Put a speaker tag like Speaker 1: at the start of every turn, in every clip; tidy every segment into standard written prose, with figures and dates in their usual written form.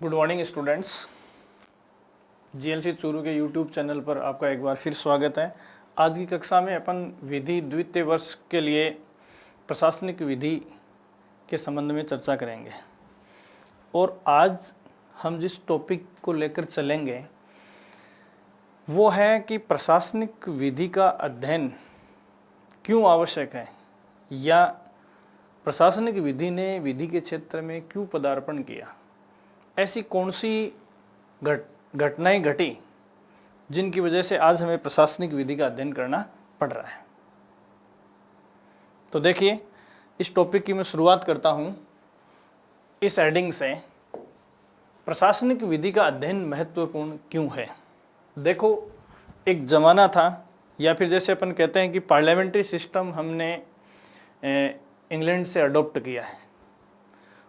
Speaker 1: Good morning students. GLC Churu के YouTube channel पर आपका एक बार फिर स्वागत है। आज की कक्षा में अपन विधि द्वितीय वर्ष के लिए प्रशासनिक विधि के संबंध में चर्चा करेंगे और आज हम जिस टॉपिक को लेकर चलेंगे वो है कि प्रशासनिक विधि का अध्ययन क्यों आवश्यक है या प्रशासनिक विधि ने विधि के क्षेत्र में क्यों पदार्पण किया। ऐसी कौन सी घटनाएं घटी जिनकी वजह से आज हमें प्रशासनिक विधि का अध्ययन करना पड़ रहा है। तो देखिए, इस टॉपिक की मैं शुरुआत करता हूं इस हेडिंग से, प्रशासनिक विधि का अध्ययन महत्वपूर्ण क्यों है। देखो, एक ज़माना था या फिर जैसे अपन कहते हैं कि पार्लियामेंट्री सिस्टम हमने इंग्लैंड से अडॉप्ट किया है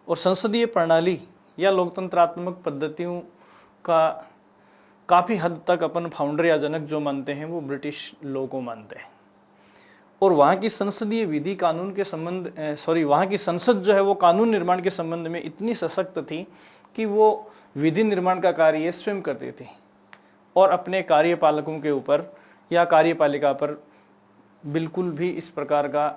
Speaker 1: और संसदीय प्रणाली या लोकतंत्रात्मक पद्धतियों का काफ़ी हद तक अपन फाउंडर या जनक जो मानते हैं वो ब्रिटिश लॉ को मानते हैं और वहाँ की संसदीय विधि कानून के वहाँ की संसद जो है वो कानून निर्माण के संबंध में इतनी सशक्त थी कि वो विधि निर्माण का कार्य स्वयं करती थी और अपने कार्यपालकों के ऊपर या कार्यपालिका पर बिल्कुल भी इस प्रकार का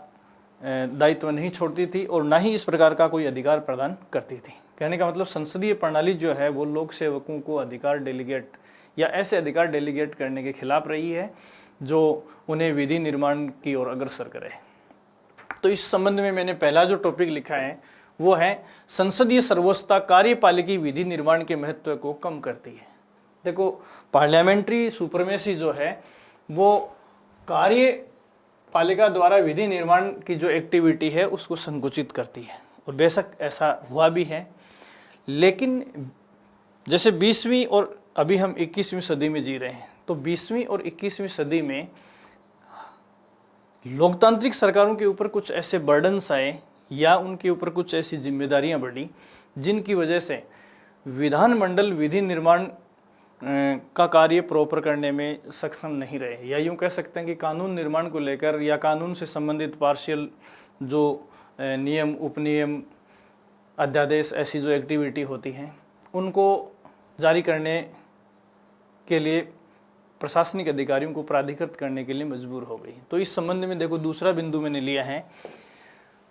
Speaker 1: दायित्व नहीं छोड़ती थी और ना ही इस प्रकार का कोई अधिकार प्रदान करती थी। कहने का मतलब संसदीय प्रणाली जो है वो लोक सेवकों को अधिकार डेलीगेट या ऐसे अधिकार डेलीगेट करने के खिलाफ रही है जो उन्हें विधि निर्माण की ओर अग्रसर करे। तो इस संबंध में मैंने पहला जो टॉपिक लिखा है वो है संसदीय सर्वोच्चता कार्यपालिकी विधि निर्माण के महत्व को कम करती है। देखो, पार्लियामेंट्री सुपरमेसी जो है वो कार्यपालिका द्वारा विधि निर्माण की जो एक्टिविटी है उसको संकुचित करती है और बेशक ऐसा हुआ भी है। लेकिन जैसे 20वीं और अभी हम 21वीं सदी में जी रहे हैं, तो 20वीं और 21वीं सदी में लोकतांत्रिक सरकारों के ऊपर कुछ ऐसे बर्डन्स आए या उनके ऊपर कुछ ऐसी जिम्मेदारियां बढ़ी जिनकी वजह से विधानमंडल विधि निर्माण का कार्य प्रॉपर करने में सक्षम नहीं रहे, या यूँ कह सकते हैं कि कानून निर्माण को लेकर या कानून से संबंधित पार्शियल जो नियम, उपनियम, अध्यादेश, ऐसी जो एक्टिविटी होती हैं उनको जारी करने के लिए प्रशासनिक अधिकारियों को प्राधिकृत करने के लिए मजबूर हो गई। तो इस संबंध में देखो, दूसरा बिंदु मैंने लिया है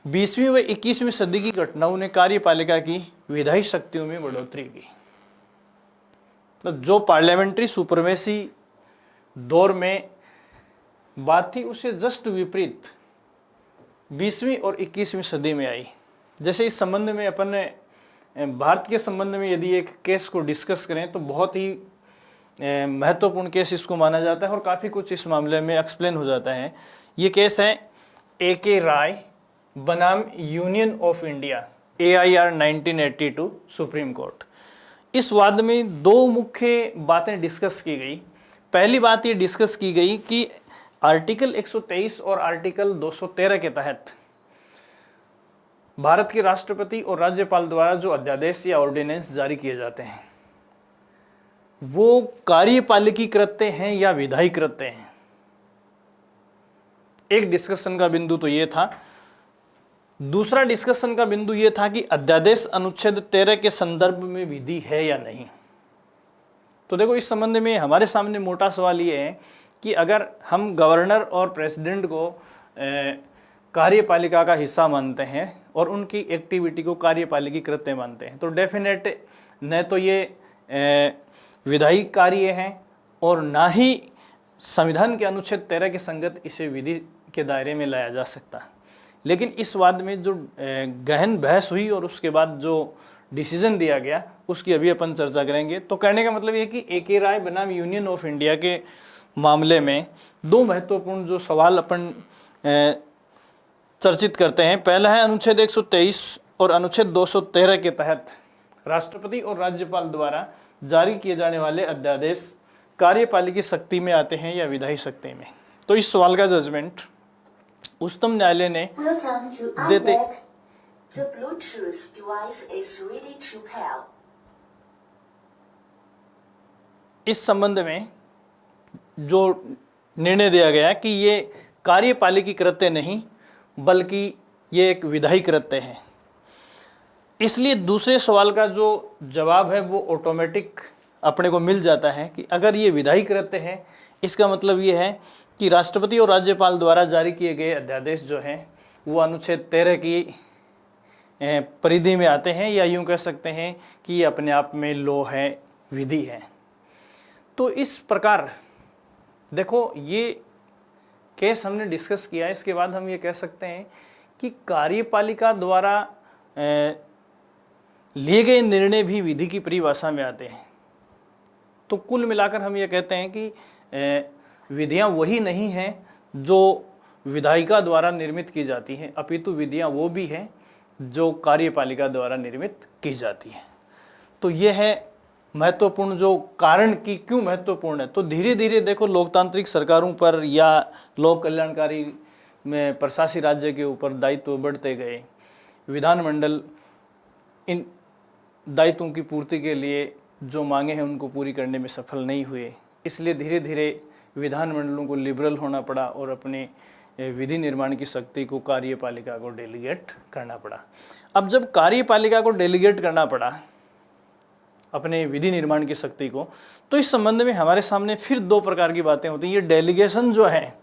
Speaker 1: 20वीं व 21वीं सदी की घटनाओं ने कार्यपालिका की विधायी शक्तियों में बढ़ोतरी की। तो जो पार्लियामेंट्री सुपरमेसी दौर में बात थी उससे जस्ट विपरीत 20वीं और 21वीं सदी में आई। जैसे इस संबंध में अपन ने भारत के संबंध में यदि एक केस को डिस्कस करें तो बहुत ही महत्वपूर्ण केस इसको माना जाता है और काफ़ी कुछ इस मामले में एक्सप्लेन हो जाता है। ये केस है AK राय बनाम union of India AIR 1982 supreme court. इस वाद में दो मुख्य बातें डिस्कस की गई। पहली बात ये डिस्कस की गई कि आर्टिकल 123 और आर्टिकल 213 के तहत भारत के राष्ट्रपति और राज्यपाल द्वारा जो अध्यादेश या ऑर्डिनेंस जारी किए जाते हैं वो कार्यपालिकी कृत्य हैं या विधायी कृत्य हैं। एक डिस्कशन का बिंदु तो ये था। दूसरा डिस्कशन का बिंदु ये था कि अध्यादेश अनुच्छेद 13 के संदर्भ में विधि है या नहीं। तो देखो, इस संबंध में हमारे सामने मोटा सवाल ये है कि अगर हम गवर्नर और प्रेसिडेंट को कार्यपालिका का हिस्सा मानते हैं और उनकी एक्टिविटी को कार्यपालिकी कृत्य मानते हैं तो डेफिनेट न तो ये विधायी कार्य हैं और ना ही संविधान के अनुच्छेद 13 के संगत इसे विधि के दायरे में लाया जा सकता। लेकिन इस वाद में जो गहन बहस हुई और उसके बाद जो डिसीजन दिया गया उसकी अभी अपन चर्चा करेंगे। तो कहने का मतलब ये कि AK राय बनाम यूनियन ऑफ इंडिया के मामले में दो महत्वपूर्ण जो सवाल अपन चर्चित करते हैं। पहला है अनुच्छेद 123 और अनुच्छेद 213 के तहत राष्ट्रपति और राज्यपाल द्वारा जारी किए जाने वाले अध्यादेश कार्यपालिकी शक्ति में आते हैं या विधायी शक्ति में। तो इस सवाल का जजमेंट उच्चतम न्यायालय ने देते इस संबंध में जो निर्णय दिया गया कि ये कार्यपालिकी कृत्य नहीं बल्कि ये एक विधायी कृत्य है। इसलिए दूसरे सवाल का जो जवाब है वो ऑटोमेटिक अपने को मिल जाता है कि अगर ये विधायी कृत्य है, इसका मतलब ये है कि राष्ट्रपति और राज्यपाल द्वारा जारी किए गए अध्यादेश जो हैं वो अनुच्छेद 13 की परिधि में आते हैं, या यूं कह सकते हैं कि ये अपने आप में लॉ है, विधि है। तो इस प्रकार देखो ये केस हमने डिस्कस किया, इसके बाद हम ये कह सकते हैं कि कार्यपालिका द्वारा लिए गए निर्णय भी विधि की परिभाषा में आते हैं। तो कुल मिलाकर हम ये कहते हैं कि विधियां वही नहीं हैं जो विधायिका द्वारा निर्मित की जाती हैं, अपितु विधियां वो भी हैं जो कार्यपालिका द्वारा निर्मित की जाती हैं। तो ये है महत्वपूर्ण जो कारण कि क्यों महत्वपूर्ण है। तो धीरे धीरे देखो लोकतांत्रिक सरकारों पर या लोक कल्याणकारी में प्रशासी राज्य के ऊपर दायित्व बढ़ते गए। विधानमंडल इन दायित्वों की पूर्ति के लिए जो मांगे हैं उनको पूरी करने में सफल नहीं हुए, इसलिए धीरे धीरे विधानमंडलों को लिबरल होना पड़ा और अपने विधि निर्माण की शक्ति को कार्यपालिका को डेलीगेट करना पड़ा। अब जब कार्यपालिका को डेलीगेट करना पड़ा अपने विधि निर्माण की शक्ति को, तो इस संबंध में हमारे सामने फिर दो प्रकार की बातें होती हैं। ये डेलीगेशन जो है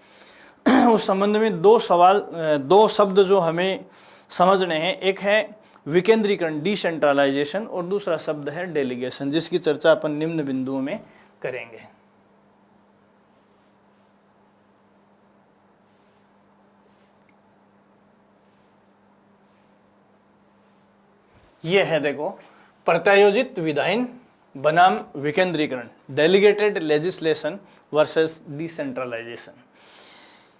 Speaker 1: उस संबंध में दो शब्द जो हमें समझने हैं, एक है विकेंद्रीकरण डिसेंट्रलाइजेशन और दूसरा शब्द है डेलीगेशन, जिसकी चर्चा अपन निम्न बिंदुओं में करेंगे। यह है देखो प्रत्यायोजित विधायन बनाम विकेंद्रीकरण, डेलीगेटेड लेजिस्लेशन वर्सेस डिसेंट्रलाइजेशन।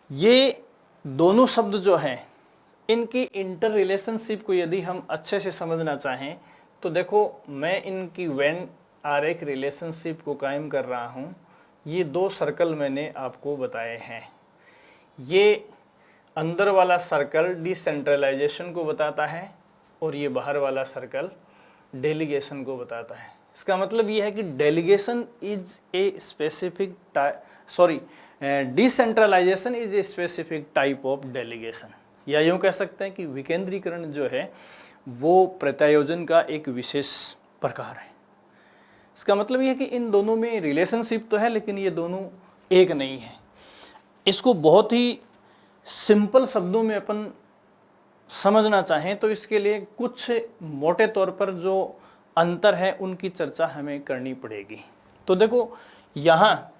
Speaker 1: ये दोनों शब्द जो हैं इनकी इंटर रिलेशनशिप को यदि हम अच्छे से समझना चाहें तो देखो मैं इनकी वेन आरेख रिलेशनशिप को कायम कर रहा हूँ। ये दो सर्कल मैंने आपको बताए हैं। ये अंदर वाला सर्कल डिसेंट्रलाइजेशन को बताता है और ये बाहर वाला सर्कल डेलीगेशन को बताता है। इसका मतलब ये है कि delegation is a specific decentralisation is a specific type of delegation, या यूँ कह सकते हैं कि विकेंद्रीकरण जो है वो प्रत्यायोजन का एक विशेष प्रकार है। इसका मतलब ये है कि इन दोनों में रिलेशनशिप तो है लेकिन ये दोनों एक नहीं है। इसको बहुत ही सिंपल शब्दों में अपन समझना चाहें तो इसके लिए कुछ मोटे तौर पर जो अंतर है उनकी चर्चा हमें करनी पड़ेगी। तो देखो यहाँ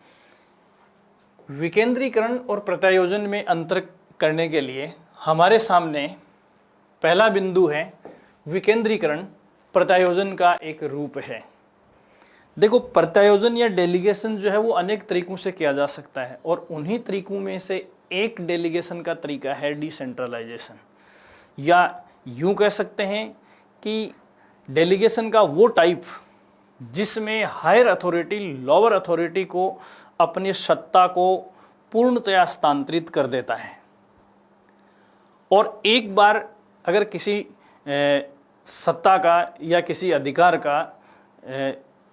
Speaker 1: विकेंद्रीकरण और प्रत्यायोजन में अंतर करने के लिए हमारे सामने पहला बिंदु है विकेंद्रीकरण प्रत्यायोजन का एक रूप है। देखो प्रत्यायोजन या डेलीगेशन जो है वो अनेक तरीकों से किया जा सकता है और उन्हीं तरीकों में से एक डेलीगेशन का तरीका है डिसेंट्रलाइजेशन, या यूं कह सकते हैं कि डेलीगेशन का वो टाइप जिसमें हायर अथॉरिटी लोअर अथॉरिटी को अपनी सत्ता को पूर्णतया हस्तांतरित कर देता है। और एक बार अगर किसी सत्ता का या किसी अधिकार का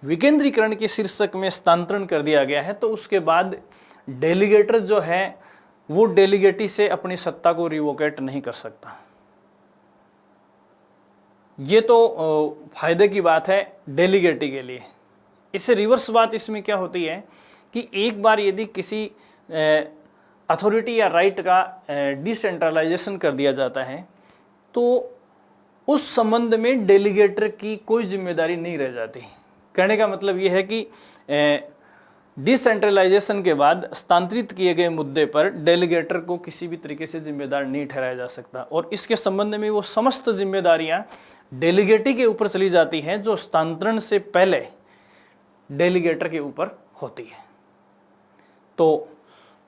Speaker 1: विकेंद्रीकरण के शीर्षक में हस्तांतरण कर दिया गया है तो उसके बाद डेलीगेटर जो है वो डेलीगेटी से अपनी सत्ता को रिवोकेट नहीं कर सकता। ये तो फायदे की बात है डेलीगेटी के लिए। इससे रिवर्स बात इसमें क्या होती है कि एक बार यदि किसी अथॉरिटी या राइट का डिसेंट्रलाइजेशन कर दिया जाता है तो उस संबंध में डेलीगेटर की कोई जिम्मेदारी नहीं रह जाती। कहने का मतलब ये है कि डिसेंट्रलाइजेशन के बाद हस्तांतरित किए गए मुद्दे पर डेलीगेटर को किसी भी तरीके से जिम्मेदार नहीं ठहराया जा सकता और इसके संबंध में वो समस्त जिम्मेदारियां डेलीगेटी के ऊपर चली जाती हैं जो हस्तांतरण से पहले डेलीगेटर के ऊपर होती है। तो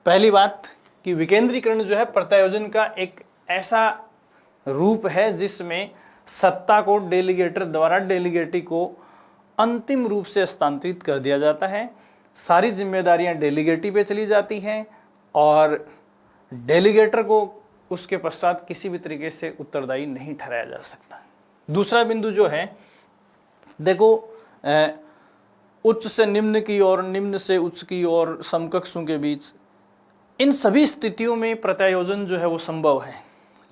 Speaker 1: पहली बात कि विकेंद्रीकरण जो है प्रत्यायोजन का एक ऐसा रूप है जिसमें सत्ता को डेलीगेटर द्वारा डेलीगेटी को अंतिम रूप से हस्तांतरित कर दिया जाता है। सारी जिम्मेदारियां डेलीगेटी पे चली जाती हैं और डेलीगेटर को उसके पश्चात किसी भी तरीके से उत्तरदायी नहीं ठहराया जा सकता। दूसरा बिंदु जो है देखो उच्च से निम्न की ओर, निम्न से उच्च की ओर, समकक्षों के बीच, इन सभी स्थितियों में प्रत्यायोजन जो है वो संभव है।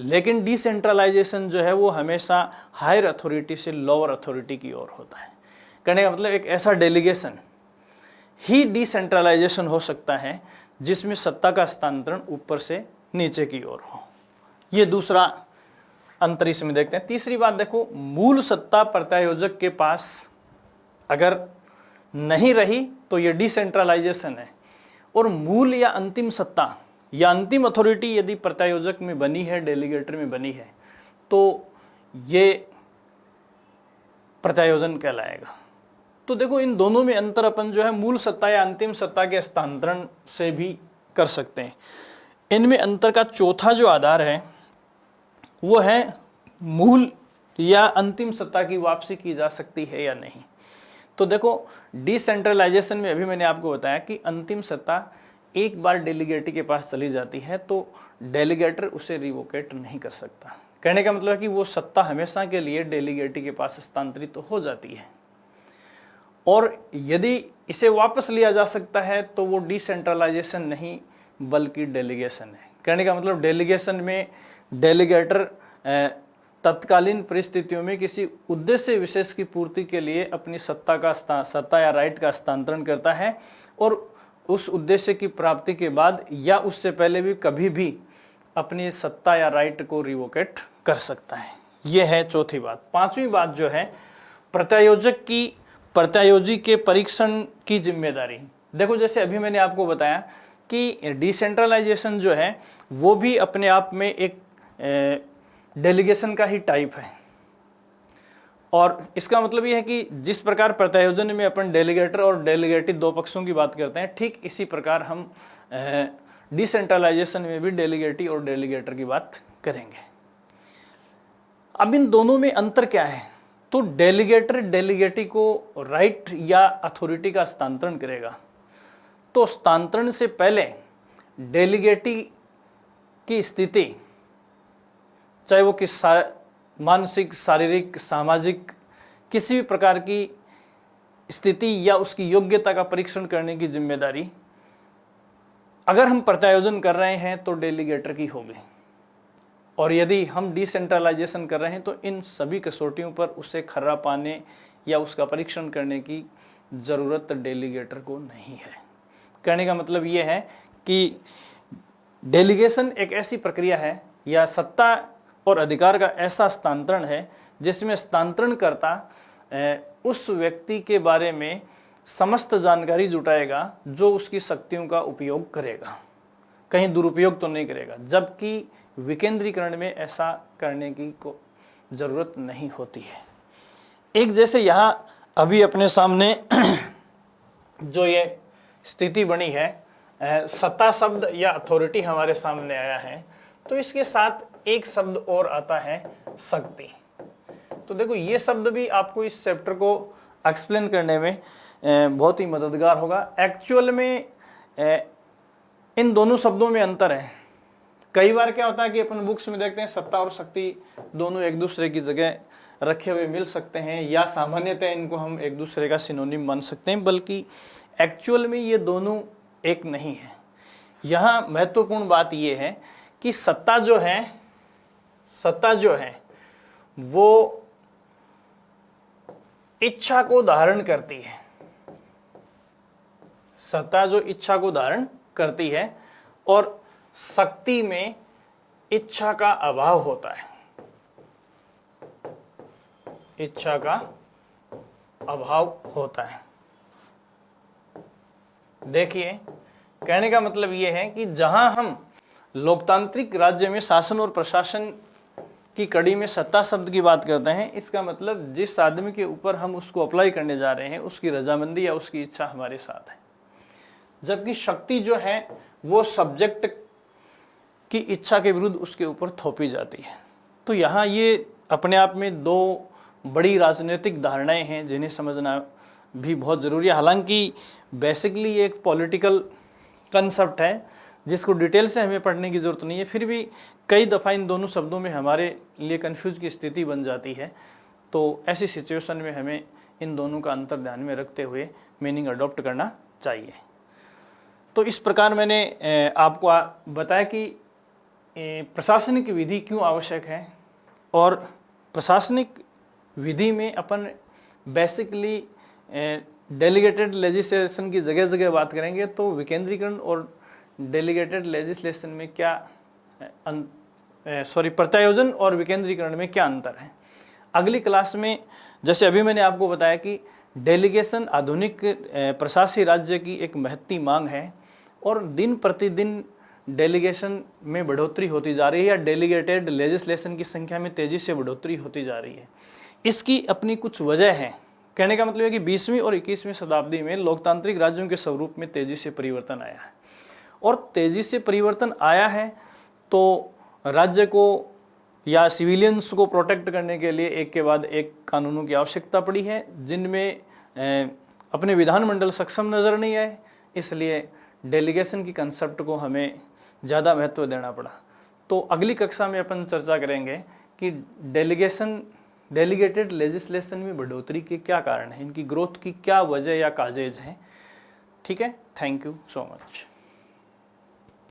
Speaker 1: लेकिन डिसेंट्रलाइजेशन जो है वो हमेशा हायर अथॉरिटी से लोअर अथॉरिटी की ओर होता है। कहने का मतलब एक ऐसा डेलीगेशन ही डिसेंट्रलाइजेशन हो सकता है जिसमें सत्ता का हस्तांतरण ऊपर से नीचे की ओर हो। ये दूसरा अंतर इसमें देखते हैं। तीसरी बात देखो, मूल सत्ता प्रत्यायोजक के पास अगर नहीं रही तो ये डिसेंट्रलाइजेशन है, और मूल या अंतिम सत्ता या अंतिम अथॉरिटी यदि प्रत्यायोजक में बनी है, डेलीगेटर में बनी है, तो ये प्रत्यायोजन कहलाएगा। तो देखो इन दोनों में अंतर अपन जो है मूल सत्ता या अंतिम सत्ता के हस्तांतरण से भी कर सकते हैं। इनमें अंतर का चौथा जो आधार है वो है मूल या अंतिम सत्ता की वापसी की जा सकती है या नहीं। तो देखो डिसेंट्रलाइजेशन में अभी मैंने आपको बताया कि अंतिम सत्ता एक बार डेलीगेटी के पास चली जाती है तो डेलीगेटर उसे रिवोकेट नहीं कर सकता। कहने का मतलब है कि वो सत्ता हमेशा के लिए डेलीगेटी के पास हस्तांतरित तो हो जाती है, और यदि इसे वापस लिया जा सकता है तो वो डिसेंट्रलाइजेशन नहीं बल्कि डेलीगेशन है। कहने का मतलब डेलीगेशन में डेलीगेटर तत्कालीन परिस्थितियों में किसी उद्देश्य विशेष की पूर्ति के लिए अपनी सत्ता या राइट का हस्तांतरण करता है, और उस उद्देश्य की प्राप्ति के बाद या उससे पहले भी कभी भी अपनी सत्ता या राइट को रिवोकेट कर सकता है। यह है चौथी बात। पांचवी बात जो है प्रत्यायोजक की प्रत्यायोजी के परीक्षण की जिम्मेदारी। देखो जैसे अभी मैंने आपको बताया कि डिसेंट्रलाइजेशन जो है वो भी अपने आप में एक डेलीगेशन का ही टाइप है, और इसका मतलब ये है कि जिस प्रकार प्रत्यायोजन में अपन डेलीगेटर और डेलीगेटी दो पक्षों की बात करते हैं, ठीक इसी प्रकार हम डिसेंट्रलाइजेशन में भी डेलीगेटी और डेलीगेटर की बात करेंगे। अब इन दोनों में अंतर क्या है? तो डेलीगेटर डेलीगेटी को राइट या अथॉरिटी का हस्तांतरण करेगा, तो हस्तांतरण से पहले डेलीगेटी की स्थिति, चाहे वो किस मानसिक, शारीरिक, सामाजिक किसी भी प्रकार की स्थिति या उसकी योग्यता का परीक्षण करने की जिम्मेदारी अगर हम प्रत्यायोजन कर रहे हैं तो डेलीगेटर की होगी, और यदि हम डिसेंट्रलाइजेशन कर रहे हैं तो इन सभी कसौटियों पर उसे खर्रा पाने या उसका परीक्षण करने की ज़रूरत डेलीगेटर को नहीं है। कहने का मतलब ये है कि डेलीगेशन एक ऐसी प्रक्रिया है या सत्ता और अधिकार का ऐसा हस्तांतरण है जिसमें हस्तांतरणकर्ता उस व्यक्ति के बारे में समस्त जानकारी जुटाएगा जो उसकी शक्तियों का उपयोग करेगा, कहीं दुरुपयोग तो नहीं करेगा, जबकि विकेंद्रीकरण में ऐसा करने की को ज़रूरत नहीं होती है। एक जैसे यहाँ अभी अपने सामने जो ये स्थिति बनी है, सत्ता शब्द या अथॉरिटी हमारे सामने आया है, तो इसके साथ एक शब्द और आता है शक्ति। तो देखो ये शब्द भी आपको इस चैप्टर को एक्सप्लेन करने में बहुत ही मददगार होगा। एक्चुअल में इन दोनों शब्दों में अंतर है। कई बार क्या होता है कि अपन बुक्स में देखते हैं सत्ता और शक्ति दोनों एक दूसरे की जगह रखे हुए मिल सकते हैं, या सामान्यतः इनको हम एक दूसरे का सिनोनिम मान सकते हैं, बल्कि एक्चुअल में ये दोनों एक नहीं है। यहाँ महत्वपूर्ण बात ये है कि सत्ता जो है वो इच्छा को धारण करती है। सत्ता जो इच्छा को धारण करती है, और शक्ति में इच्छा का अभाव होता है। इच्छा का अभाव होता है। देखिए कहने का मतलब यह है कि जहां हम लोकतांत्रिक राज्य में शासन और प्रशासन की कड़ी में सत्ता शब्द की बात करते हैं, इसका मतलब जिस आदमी के ऊपर हम उसको अप्लाई करने जा रहे हैं उसकी रजामंदी या उसकी इच्छा हमारे साथ है, जबकि शक्ति जो है वो सब्जेक्ट की इच्छा के विरुद्ध उसके ऊपर थोपी जाती है। तो यहाँ ये अपने आप में दो बड़ी राजनीतिक धारणाएं हैं जिन्हें समझना भी बहुत ज़रूरी है। हालांकि बेसिकली ये एक पॉलिटिकल कंसेप्ट है जिसको डिटेल से हमें पढ़ने की ज़रूरत नहीं है, फिर भी कई दफ़ा इन दोनों शब्दों में हमारे लिए कन्फ्यूज की स्थिति बन जाती है। तो ऐसी सिचुएशन में हमें इन दोनों का अंतर ध्यान में रखते हुए मीनिंग अडॉप्ट करना चाहिए। तो इस प्रकार मैंने आपको बताया कि प्रशासनिक विधि क्यों आवश्यक है, और प्रशासनिक विधि में अपन बेसिकली डेलीगेटेड लेजिस्लेशन की जगह जगह बात करेंगे, तो विकेंद्रीकरण और डेलीगेटेड लेजिस्लेशन में क्या प्रत्यायोजन और विकेंद्रीकरण में क्या अंतर है। अगली क्लास में जैसे अभी मैंने आपको बताया कि डेलीगेशन आधुनिक प्रशासकीय राज्य की एक महत्ती मांग है, और दिन प्रतिदिन डेलीगेशन में बढ़ोतरी होती जा रही है, या डेलीगेटेड लेजिस्लेशन की संख्या में तेज़ी से बढ़ोतरी होती जा रही है। इसकी अपनी कुछ वजह है। कहने का मतलब है कि 20वीं और 21वीं शताब्दी में लोकतांत्रिक राज्यों के स्वरूप में तेज़ी से परिवर्तन आया है, और तेज़ी से परिवर्तन आया है तो राज्य को या सिविलियंस को प्रोटेक्ट करने के लिए एक के बाद एक कानूनों की आवश्यकता पड़ी है, जिनमें अपने विधानमंडल सक्षम नज़र नहीं आए, इसलिए डेलीगेशन की कंसेप्ट को हमें ज़्यादा महत्व देना पड़ा। तो अगली कक्षा में अपन चर्चा करेंगे कि डेलीगेटेड लेजिस्लेशन में बढ़ोतरी के क्या कारण हैं, इनकी ग्रोथ की क्या वजह या काजेज हैं। ठीक है, थैंक यू सो मच।